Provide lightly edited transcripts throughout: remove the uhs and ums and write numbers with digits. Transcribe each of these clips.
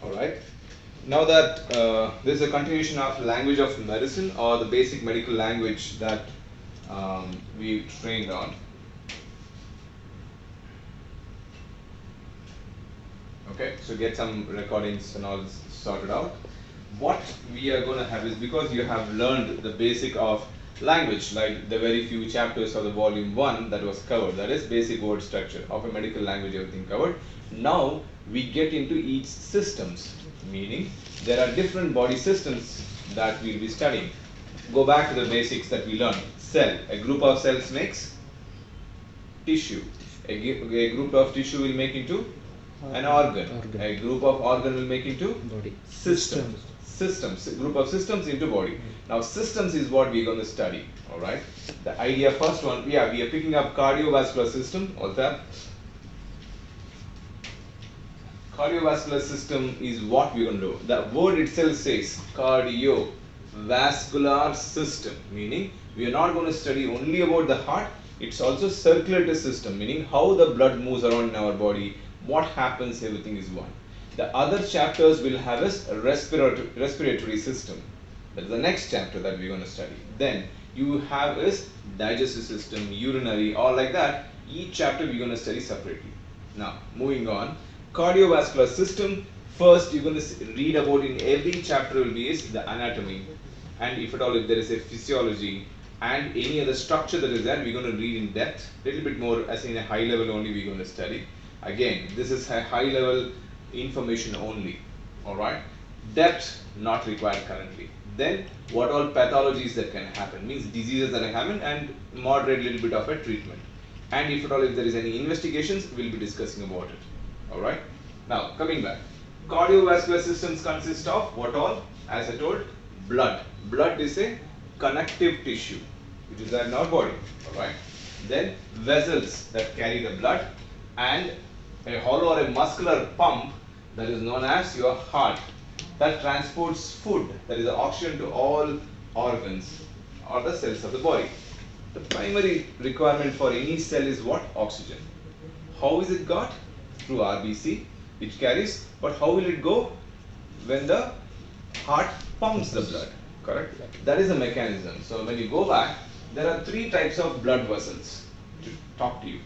Alright. Now that this is a continuation of language of medicine or the basic medical language that we trained on. Okay, so get some recordings and all sorted out. What we are going to have is, because you have learned the basic of language, like the very few chapters of the volume 1 that was covered, that is basic word structure of a medical language, everything covered. Now we get into each systems, meaning there are different body systems that we will be studying. Go back to the basics that we learned. Cell, a group of cells makes tissue. A group of tissue will make into an organ. A group of organ will make into Body. systems. Systems. A group of systems into body. Now systems is what we're going to study. Alright. The idea, first one, we are picking up cardiovascular system. What's that? Cardiovascular system is what we're going to do. The word itself says cardiovascular system, meaning we are not going to study only about the heart. It's also circulatory system, meaning how the blood moves around in our body, what happens, everything is one. The other chapters will have us a respiratory system. That is the next chapter that we're going to study. Then you have is digestive system, urinary, all like that. Each chapter we're going to study separately. Now, moving on. Cardiovascular system, first you're going to read about in every chapter will be is the anatomy, and if at all if there is a physiology and any other structure that is there, we're going to read in depth, little bit more as in a high level only we're going to study. Again, this is a high level information only, alright, depth not required currently. Then what all pathologies that can happen, means diseases that happen, and moderate little bit of a treatment, and if at all if there is any investigations, we'll be discussing about it. Alright. Now coming back. Cardiovascular systems consist of what all? As I told, blood. Blood is a connective tissue which is in our body. Alright. Then vessels that carry the blood, and a hollow or a muscular pump that is known as your heart, that transports food, that is the oxygen, to all organs or the cells of the body. The primary requirement for any cell is what? Oxygen. How is it got? Through RBC, which carries, but how will it go? When the heart pumps the blood, correct? That is the mechanism. So when you go back, there are three types of blood vessels to talk to you.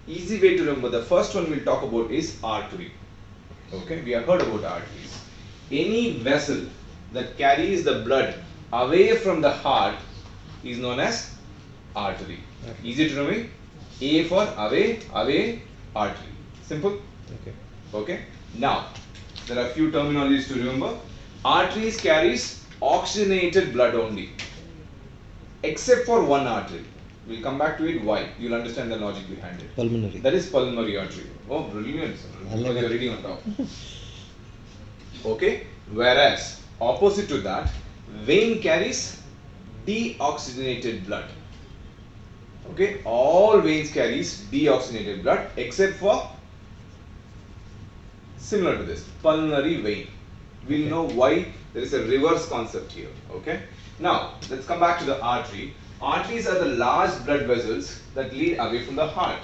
Easy way to remember, the first one we'll talk about is artery. Okay, we have heard about arteries. Any vessel that carries the blood away from the heart is known as artery. Easy to remember? A for away, artery. Simple? Okay. Now, there are a few terminologies to remember. Arteries carries oxygenated blood only, except for one artery. We'll come back to it. Why? You'll understand the logic behind it. Pulmonary. That is pulmonary artery. Oh, brilliant. Because you're reading on top. Okay. Whereas, opposite to that, vein carries deoxygenated blood. Okay. All veins carries deoxygenated blood except for, similar to this, pulmonary vein. We'll know why there is a reverse concept here. Okay. Now, let's come back to the artery. Arteries are the large blood vessels that lead away from the heart.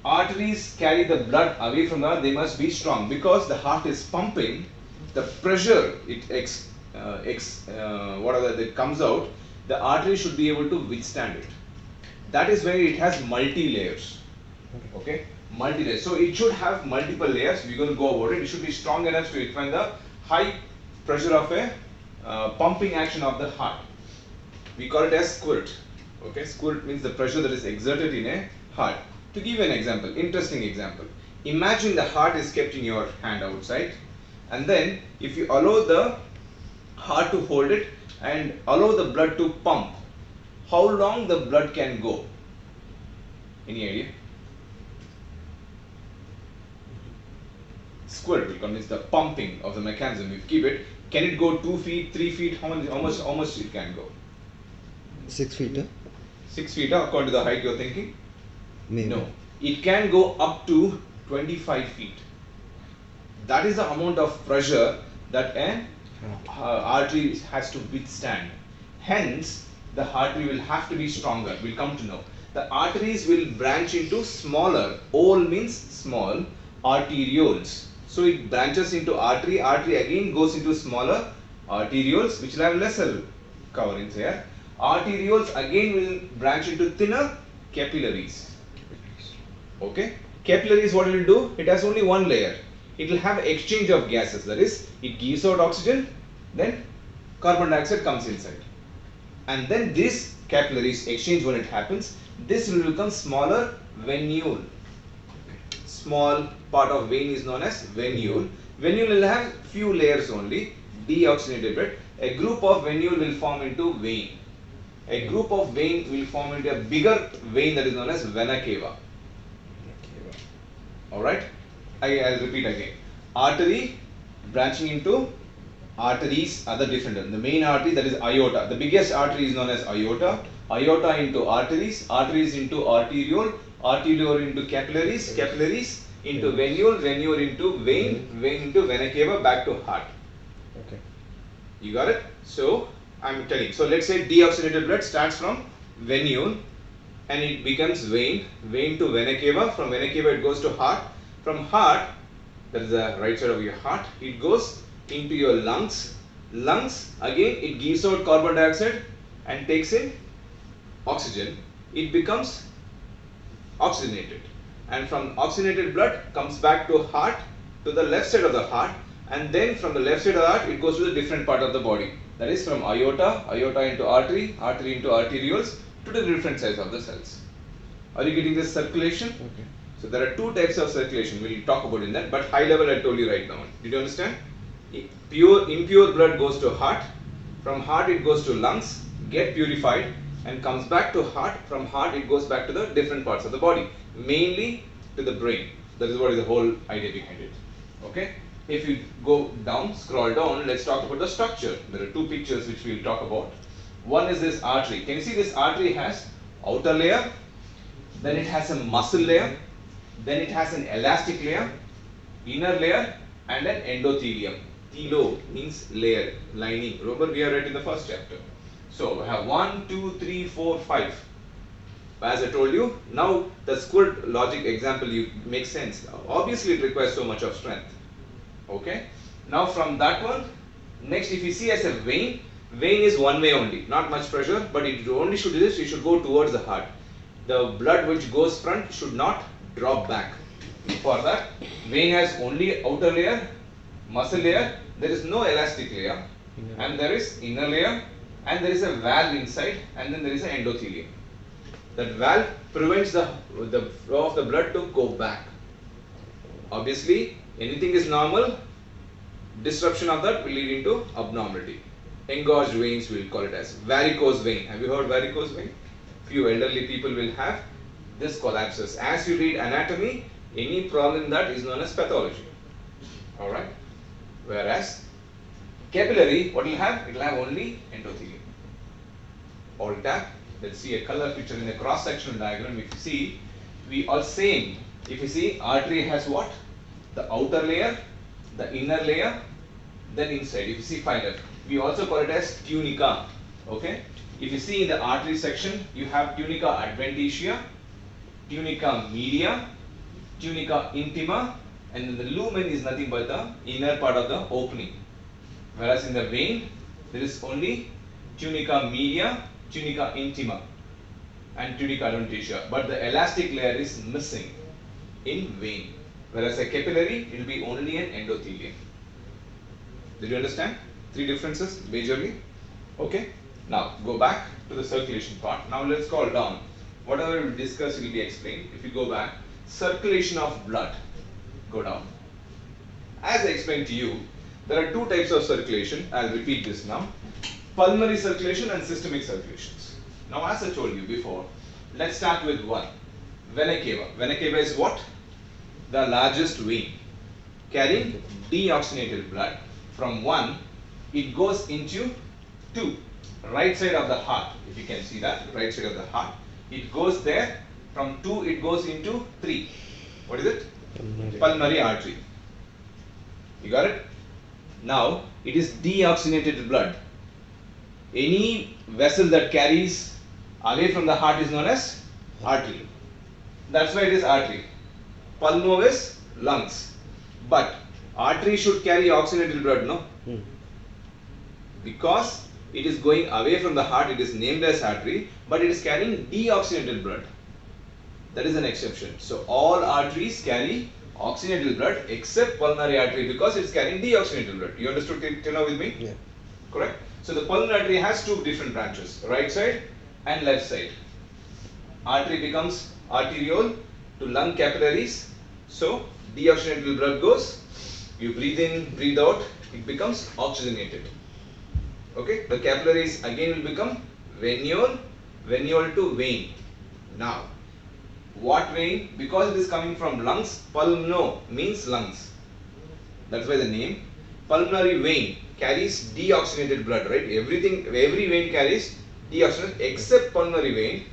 Arteries carry the blood away from the heart. They must be strong, because the heart is pumping. The pressure that comes out, the artery should be able to withstand it. That is why it has multi layers. Okay. Multi-layers. So it should have multiple layers. We're going to go over it. It should be strong enough to withstand the high pressure of a pumping action of the heart. We call it as squirt. Okay, squirt means the pressure that is exerted in a heart. To give you an example, interesting example. Imagine the heart is kept in your hand outside, and then if you allow the heart to hold it and allow the blood to pump, how long the blood can go? Any idea? Squirt will come, it's the pumping of the mechanism. If you keep it, can it go 2 feet, 3 feet? How much it can go? 6 feet. 6 feet, according to the height you're thinking? Maybe. No. It can go up to 25 feet. That is the amount of pressure that an artery has to withstand. Hence, the artery will have to be stronger. We'll come to know. The arteries will branch into smaller, all means small, arterioles. So it branches into artery. Artery again goes into smaller arterioles, which will have lesser coverings here. Arterioles again will branch into thinner capillaries. Okay, capillaries, what it will do? It has only one layer. It will have exchange of gases. That is, it gives out oxygen, then carbon dioxide comes inside, and then this capillaries exchange, when it happens, this will become smaller venule. Small part of vein is known as venule. Venule will have few layers only, deoxygenated blood. A group of venule will form into vein. A group of vein will form into a bigger vein, that is known as vena cava. Alright, I'll repeat again. Artery branching into arteries, other different. The main artery, that is aorta. The biggest artery is known as aorta. Aorta into arteries, arteries into arteriole, arteriole into capillaries, capillaries into venule, venule into vein, vein into vena cava, back to heart. Okay. You got it? So I'm telling. So let's say deoxygenated blood starts from venule and it becomes vein, vein to vena cava. From vena cava it goes to heart. From heart, that is the right side of your heart, it goes into your lungs. Lungs, again it gives out carbon dioxide and takes in oxygen. It becomes oxygenated, and from oxygenated blood comes back to heart, to the left side of the heart, and then from the left side of the heart it goes to the different part of the body. That is from aorta, aorta into artery, artery into arterioles, to the different sides of the cells. Are you getting this circulation? Okay. So there are two types of circulation. We will talk about in that, but high level I told you right now. Did you understand? Pure, impure blood goes to heart. From heart it goes to lungs, get purified, and comes back to heart. From heart it goes back to the different parts of the body, mainly to the brain. That is what is the whole idea behind it. Okay. If you go down, scroll down, let's talk about the structure. There are two pictures which we will talk about. One is this artery. Can you see this artery has outer layer, then it has a muscle layer, then it has an elastic layer, inner layer, and an endothelium. Thelo means layer, lining. Remember we have read in the first chapter. So we have 1, 2, 3, 4, 5. As I told you, now the squid logic example you makes sense. Obviously it requires so much of strength. Okay. Now from that one, next if you see as a vein, vein is one way only, not much pressure, but it only should do this, it should go towards the heart. The blood which goes front should not drop back. For that, vein has only outer layer, muscle layer, there is no elastic layer, and there is inner layer, and there is a valve inside, and then there is an endothelium. That valve prevents the flow of the blood to go back. Obviously, anything is normal, disruption of that will lead into abnormality. Engorged veins, we will call it as varicose vein. Have you heard varicose vein? Few elderly people will have this collapses. As you read anatomy, any problem in that is known as pathology. Alright. Whereas capillary, what will have? It will have only endothelium. Alt tab. Let's see a color picture in the cross-sectional diagram. If you see, we are same. If you see, artery has what? The outer layer, the inner layer, then inside. If you see finer, we also call it as tunica. Okay. If you see in the artery section, you have tunica adventitia, tunica media, tunica intima, and then the lumen is nothing but the inner part of the opening. Whereas in the vein, there is only tunica media, tunica intima, and tunica adventitia. But the elastic layer is missing in vein. Whereas a capillary, it will be only an endothelium. Did you understand? Three differences majorly. Okay. Now go back to the circulation part. Now let's call down. Whatever we discussed will be explained. If you go back, circulation of blood, go down. As I explained to you, there are two types of circulation. I'll repeat this now. Pulmonary circulation and systemic circulations. Now as I told you before, let's start with one. Vena cava. Vena cava is what? The largest vein carrying deoxygenated blood. From one, it goes into two. Right side of the heart, if you can see that, right side of the heart, it goes there. From 2 it goes into 3. What is it? Pulmonary artery. You got it? Now it is deoxygenated blood. Any vessel that carries away from the heart is known as artery. That's why it is artery. Pulmo is lungs. But Artery should carry oxygenated blood, no? Hmm. Because it is going away from the heart, it is named as artery, but it is carrying deoxygenated blood. That is an exception. So all arteries carry oxygenated blood except pulmonary artery because it is carrying deoxygenated blood. You understood till now with me? Yeah. Correct? So the pulmonary artery has two different branches, right side and left side. Artery becomes arteriole to lung capillaries. So deoxygenated blood goes, you breathe in, breathe out, it becomes oxygenated. Okay, the capillaries again will become venule, venule to vein. Now, what vein? Because it is coming from lungs, pulmo means lungs. That's why the name. Pulmonary vein carries deoxygenated blood, right? Every vein carries deoxygenated except pulmonary vein.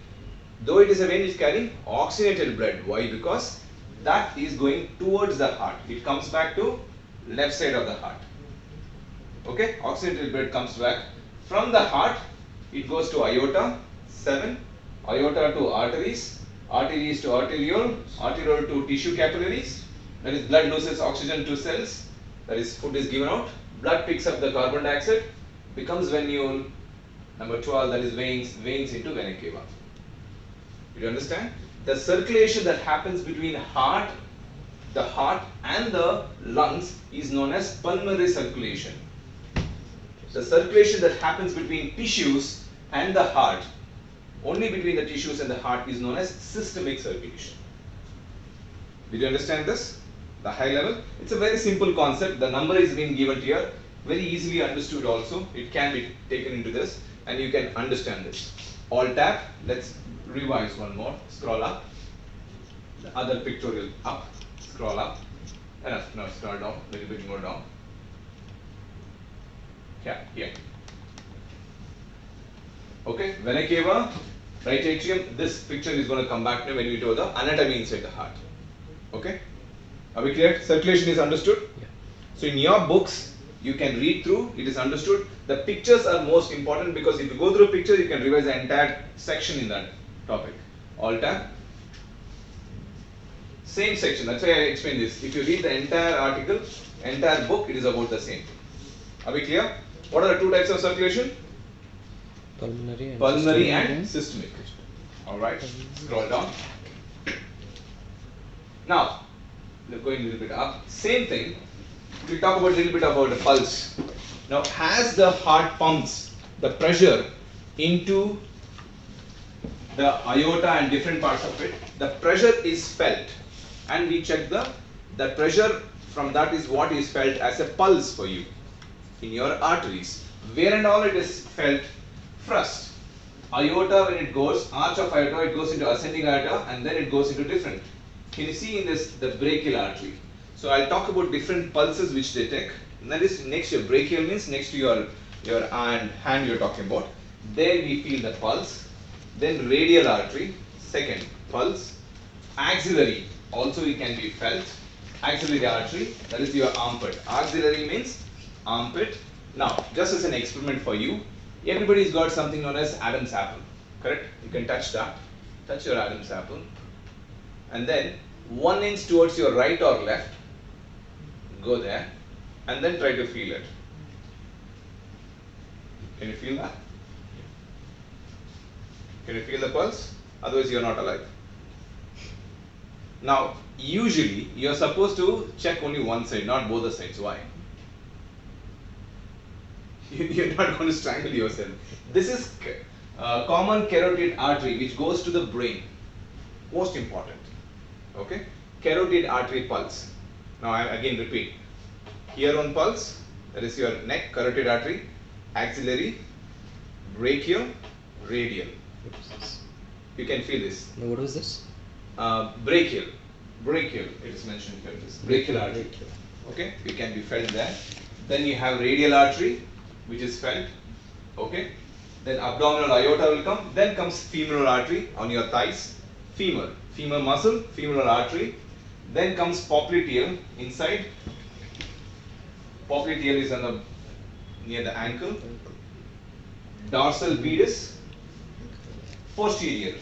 Though it is a vein, it is carrying oxygenated blood. Why? Because that is going towards the heart. It comes back to left side of the heart. Okay, oxygenated blood comes back from the heart. It goes to aorta 7, aorta to arteries, arteries to arteriole, arteriole to tissue capillaries. That is, blood loses oxygen to cells. That is, food is given out. Blood picks up the carbon dioxide, becomes venule. Number 12, that is veins into vena cava. You understand? The circulation that happens between the heart and the lungs is known as pulmonary circulation. The circulation that happens between tissues and the heart, only between the tissues and the heart, is known as systemic circulation. Did you understand this? The high level? It's a very simple concept. The number is being given here, very easily understood also. It can be taken into this and you can understand this. Alt tab, let's revise one more. Scroll up. The other pictorial up. Scroll up. Enough. Now scroll down. A little bit more down. Yeah, here. Okay, vena cava, right atrium. This picture is going to come back when we do the anatomy inside the heart. Okay, are we clear? Circulation is understood. Yeah. So in your books, you can read through. It is understood. The pictures are most important because if you go through a picture, you can revise the entire section in that topic. Alt tab. Same section. That's why I explained this. If you read the entire article, entire book, it is about the same. Are we clear? What are the two types of circulation? Pulmonary and systemic. Alright, scroll down. Now, we're going a little bit up. Same thing, we'll talk about a little bit about the pulse. Now, as the heart pumps the pressure into the aorta and different parts of it, the pressure is felt. And we check the pressure from that is what is felt as a pulse for you in your arteries. Where and all it is felt? First, aorta, when it goes, arch of aorta, it goes into ascending aorta and then it goes into different. Can you see in this the brachial artery? So I'll talk about different pulses which they take. And that is next to your brachial means next to your hand you're talking about. There we feel the pulse. Then radial artery, second pulse. Axillary also it can be felt. Axillary artery, that is your armpit. Axillary means armpit. Now, just as an experiment for you, everybody's got something known as Adam's apple, correct? You can touch that, touch your Adam's apple, and then 1 inch towards your right or left, go there, and then try to feel it. Can you feel that? Can you feel the pulse? Otherwise you're not alive. Now, usually you're supposed to check only one side, not both the sides. Why? You're not going to strangle yourself. This is common carotid artery which goes to the brain. Most important. Okay? Carotid artery pulse. Now I again repeat. Here on pulse, that is your neck, carotid artery, axillary, brachial, radial. What is this? You can feel this. No, what was this? Brachial. Brachial, it is mentioned here. This brachial artery. Brachial. Okay, it can be felt there. Then you have radial artery, which is felt. Okay. Then abdominal aorta will come. Then comes femoral artery on your thighs. Femur muscle, femoral artery. Then comes popliteal inside. Popliteal is on the near the ankle. Dorsal pedis. Posterior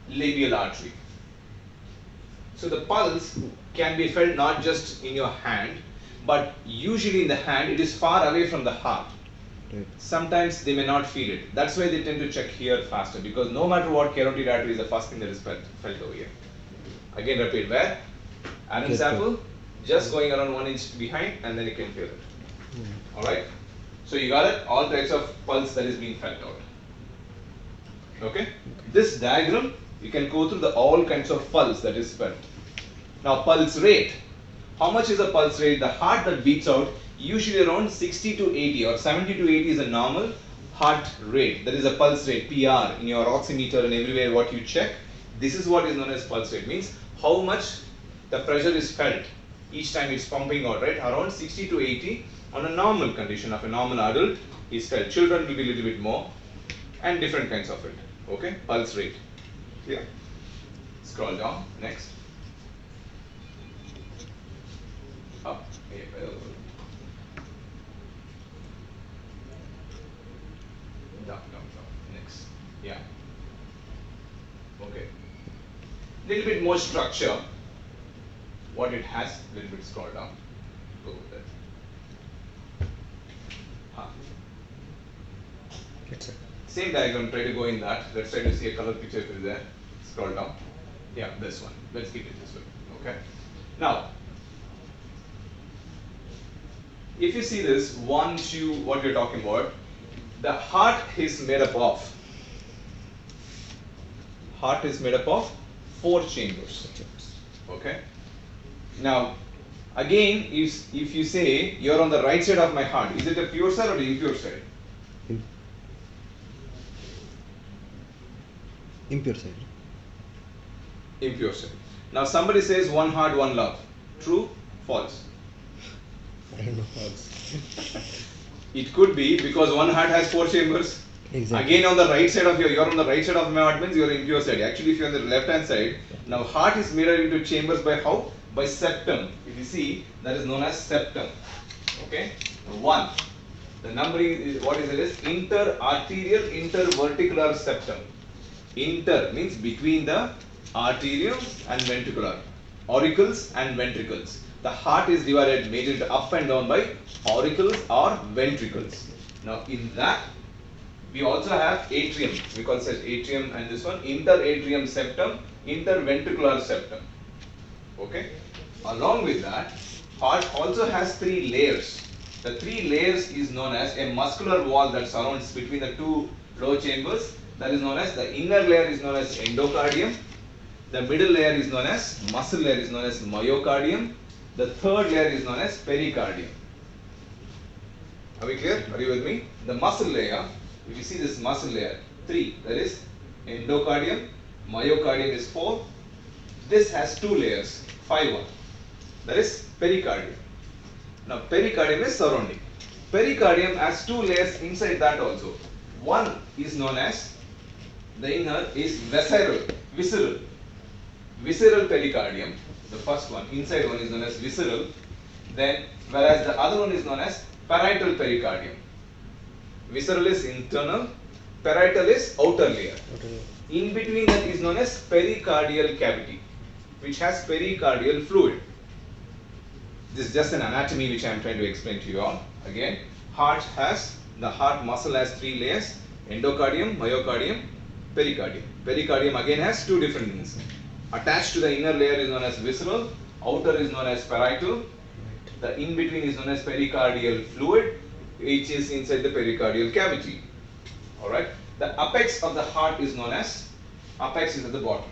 labial artery. So the pulse can be felt not just in your hand, but usually in the hand it is far away from the heart. Right. Sometimes they may not feel it. That's why they tend to check here faster, because no matter what, carotid artery is the first thing that is felt over here. Again repeat, where? Adam's Just apple, just going around 1 inch behind, and then you can feel it. Alright? So you got it? All types of pulse that is being felt out. Okay? This diagram, you can go through the all kinds of pulse that is felt. Now pulse rate. How much is the pulse rate? The heart that beats out usually around 60 to 80 or 70 to 80 is a normal heart rate. That is a pulse rate, PR, in your oximeter and everywhere what you check. This is what is known as pulse rate. Means how much the pressure is felt each time it's pumping out, right? Around 60 to 80 on a normal condition of a normal adult is felt. Children will be a little bit more, and different kinds of it. Okay? Pulse rate. Yeah. Scroll down. Next. Up. Down. Next. Yeah. Okay. Little bit more structure. What it has, little bit scroll down. Go with that. That's it. Same diagram, try to go in that. Let's try to see a color picture if it is there. Scroll down. Yeah, this one. Let's keep it this way. Okay. Now, if you see this, 1, 2, what we're talking about, the heart is made up of 4 chambers. Okay. Now, again, if you say you're on the right side of my heart, is it a pure side or the impure side? Impure side. Impure side. Now somebody says one heart, one love. True? False? I don't know. It could be because one heart has 4 chambers. Exactly. Again on the right side of you're on the right side of my heart means you're impure side. Actually if you're on the left hand side, now heart is made up into chambers by how? By septum. If you see, that is known as septum. Okay? 1. The numbering is, what is it is? Interarterial interverticular septum. Inter means between the arterial and ventricular. Auricles and ventricles. The heart is divided majorly into up and down by auricles or ventricles. Now in that, we also have atrium. We call it as atrium, and this one interatrium septum, interventricular septum. Okay. Along with that, heart also has 3 layers. The 3 layers is known as a muscular wall that surrounds between the 2 lower chambers. That is known as, the inner layer is known as endocardium. The middle layer is known as, muscle layer is known as myocardium. The third layer is known as pericardium. Are we clear? Are you with me? The muscle layer, if you see this muscle layer, 3, that is endocardium, myocardium is 4. This has 2 layers, 5 1. That is pericardium. Now pericardium is surrounding. Pericardium has 2 layers inside that also. One is known as, the inner is visceral pericardium. The first one, inside one is known as visceral. Then, whereas the other one is known as parietal pericardium. Visceral is internal, parietal is outer layer. In between that is known as pericardial cavity, which has pericardial fluid. This is just an anatomy which I am trying to explain to you all. Again, the heart muscle has 3 layers: endocardium, myocardium, pericardium. Pericardium again has 2 different things. Attached to the inner layer is known as visceral, outer is known as parietal. The in between is known as pericardial fluid, which is inside the pericardial cavity. Alright. The apex of the heart is known as, apex is at the bottom.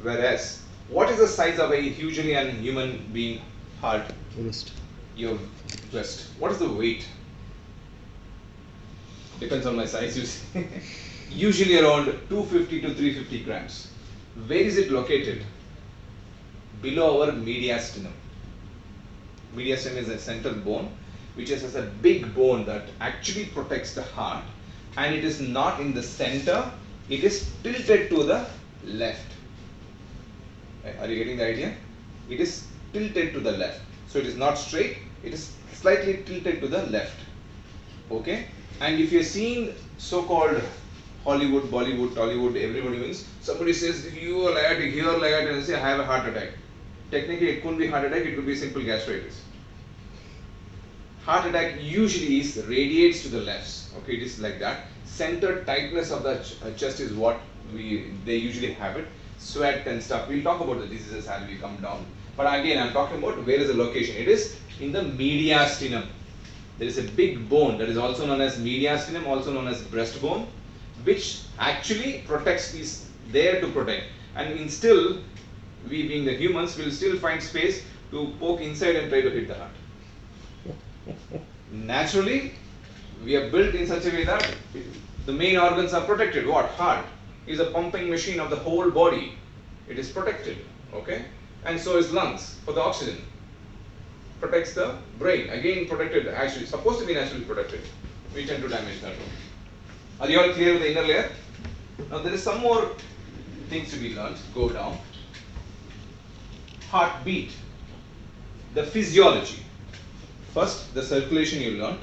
Whereas, what is the size of a usually a human being heart? Wrist. Your wrist. What is the weight? Depends on my size, you see. Usually around 250 to 350 grams. Where is it located? Below our mediastinum. Mediastinum is a central bone, which is a big bone that actually protects the heart, and it is not in the center, it is tilted to the left. Are you getting the idea? It is tilted to the left. So it is not straight, it is slightly tilted to the left. Okay? And if you are seeing so-called Hollywood, Bollywood, Tollywood, everybody wins. Somebody says, you are like that, here like that, and say, I have a heart attack. Technically, it couldn't be heart attack, it could be simple gastritis. Heart attack usually radiates to the left. Okay, it is like that. Center tightness of the chest is what they usually have it. Sweat and stuff. We'll talk about the diseases as we come down. But again, I'm talking about where is the location. It is in the mediastinum. There is a big bone that is also known as mediastinum, also known as breastbone, which actually protects these, there to protect. And in still, we being the humans will still find space to poke inside and try to hit the heart. Naturally, we are built in such a way that the main organs are protected. What? Heart is a pumping machine of the whole body. It is protected, okay? And so is lungs for the oxygen. Protects the brain, again protected, actually supposed to be naturally protected. We tend to damage that one. Are you all clear with the inner layer? Now there is some more things to be learned. Go down. Heartbeat, the physiology. First the circulation you learned,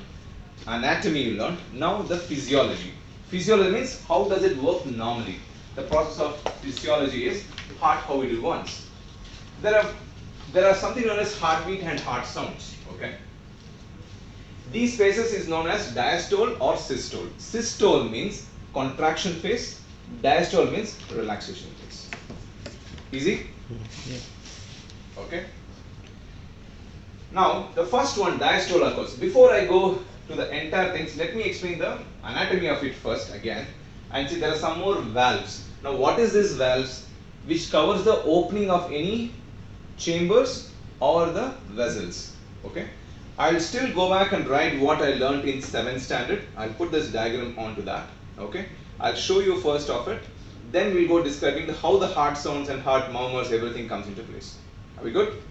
anatomy you learned, now the physiology. Physiology means how does it work normally. The process of physiology is heart, how it runs. There are something known as heartbeat and heart sounds. Okay. These phases is known as diastole or systole. Systole means contraction phase. Diastole means relaxation phase. Easy? Yeah. Okay. Now the first one, diastole occurs. Before I go to the entire things, let me explain the anatomy of it first again. And see, there are some more valves. Now what is this valves? Which covers the opening of any chambers or the vessels. Okay. I'll still go back and write what I learned in 7th standard. I'll put this diagram onto that. Okay. I'll show you first of it. Then we'll go describing how the heart sounds and heart murmurs, everything comes into place. Are we good?